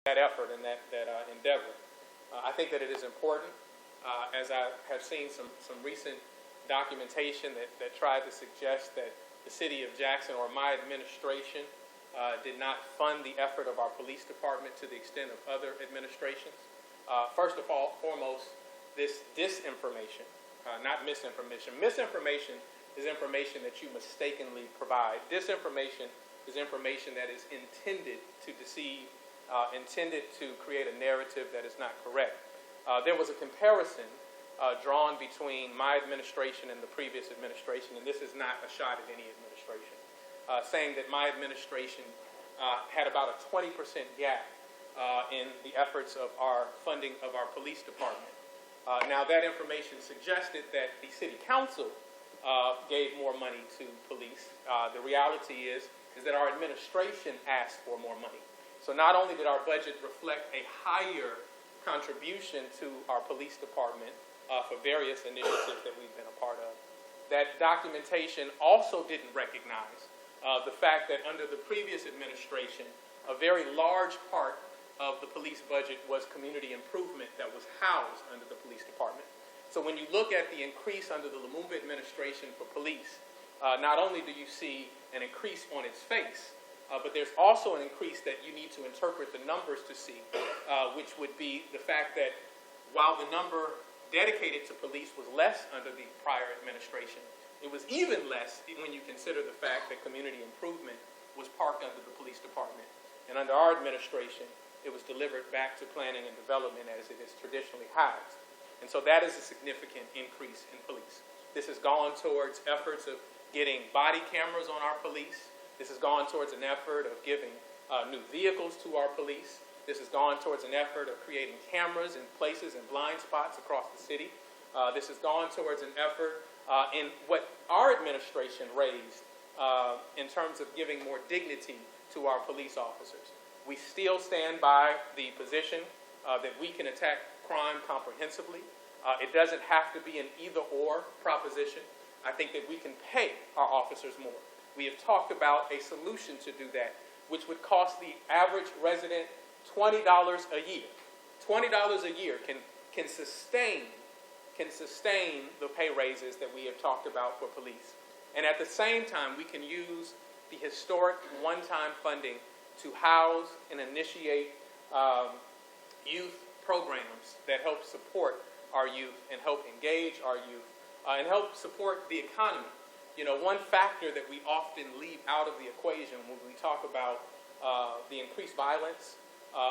that effort and that endeavor. I think that it is important, as I have seen some recent documentation that tried to suggest that the city of Jackson or my administration did not fund the effort of our police department to the extent of other administrations. First of all, foremost, this disinformation, not misinformation. Misinformation is information that you mistakenly provide. Disinformation is information that is intended to deceive, intended to create a narrative that is not correct. There was a comparison drawn between my administration and the previous administration, and this is not a shot at any administration, saying that my administration had about a 20% gap in the efforts of our funding of our police department. Now, that information suggested that the city council gave more money to police. The reality is that our administration asked for more money. So not only did our budget reflect a higher contribution to our police department for various initiatives that we've been a part of, that documentation also didn't recognize the fact that under the previous administration, a very large part of the police budget was community improvement that was housed under the police department. So when you look at the increase under the Lumumba administration for police, not only do you see an increase on its face, but there's also an increase that you need to interpret the numbers to see, which would be the fact that while the number dedicated to police was less under the prior administration, it was even less when you consider the fact that community improvement was parked under the police department. And under our administration, it was delivered back to planning and development as it is traditionally housed. And so that is a significant increase in police. This has gone towards efforts of getting body cameras on our police. This has gone towards an effort of giving new vehicles to our police. This has gone towards an effort of creating cameras in places and blind spots across the city. This has gone towards an effort in what our administration raised in terms of giving more dignity to our police officers. We still stand by the position that we can attack crime comprehensively. It doesn't have to be an either-or proposition. I think that we can pay our officers more. We have talked about a solution to do that, which would cost the average resident $20 a year. $20 a year can sustain the pay raises that we have talked about for police. And at the same time, we can use the historic one-time funding to house and initiate youth programs that help support our youth and help engage our youth and help support the economy. You know, one factor that we often leave out of the equation when we talk about the increased violence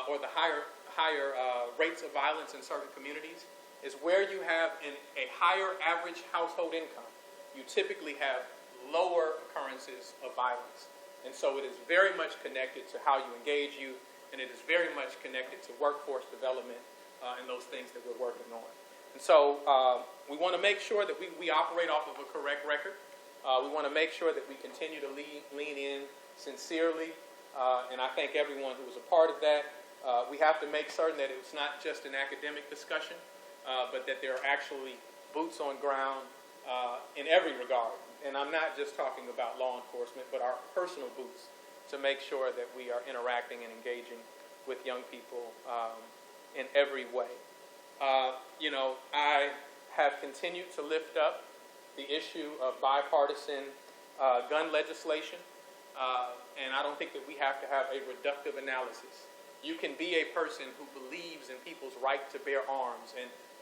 or the higher rates of violence in certain communities is where you have a higher average household income, you typically have lower occurrences of violence. And so it is very much connected to how you engage youth, and it is very much connected to workforce development and those things that we're working on. And so we want to make sure that we operate off of a correct record. We want to make sure that we continue to lean in sincerely, and I thank everyone who was a part of that. We have to make certain that it's not just an academic discussion, but that there are actually boots on ground in every regard. And I'm not just talking about law enforcement, but our personal boots to make sure that we are interacting and engaging with young people in every way. You know, I have continued to lift up the issue of bipartisan gun legislation, and I don't think that we have to have a reductive analysis. You can be a person who believes in people's right to bear arms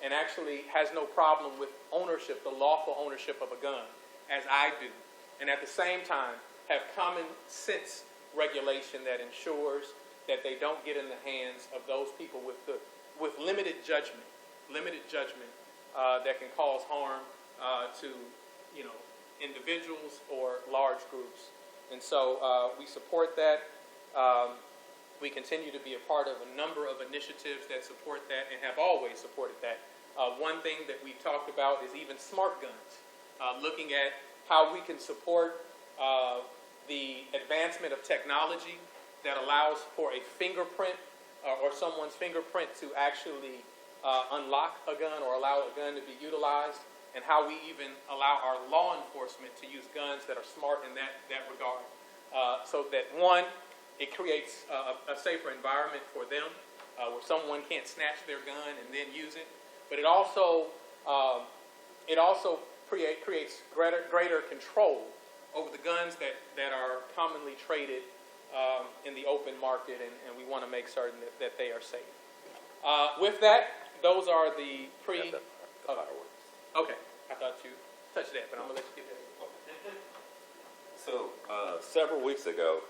and actually has no problem with ownership, the lawful ownership of a gun, as I do, and at the same time have common sense regulation that ensures that they don't get in the hands of those people with limited judgment that can cause harm to individuals or large groups. And so we support that. We continue to be a part of a number of initiatives that support that and have always supported that. One thing that we've talked about is even smart guns. Looking at how we can support the advancement of technology that allows for a fingerprint or someone's fingerprint to actually unlock a gun or allow a gun to be utilized, and how we even allow our law enforcement to use guns that are smart in that regard. So that, one, It creates a safer environment for them, where someone can't snatch their gun and then use it. But it also creates greater control over the guns that are commonly traded in the open market, and we want to make certain that they are safe. With that, those are the fireworks. Okay, I thought you touched that, but I'm going to let you get that. So, several weeks ago,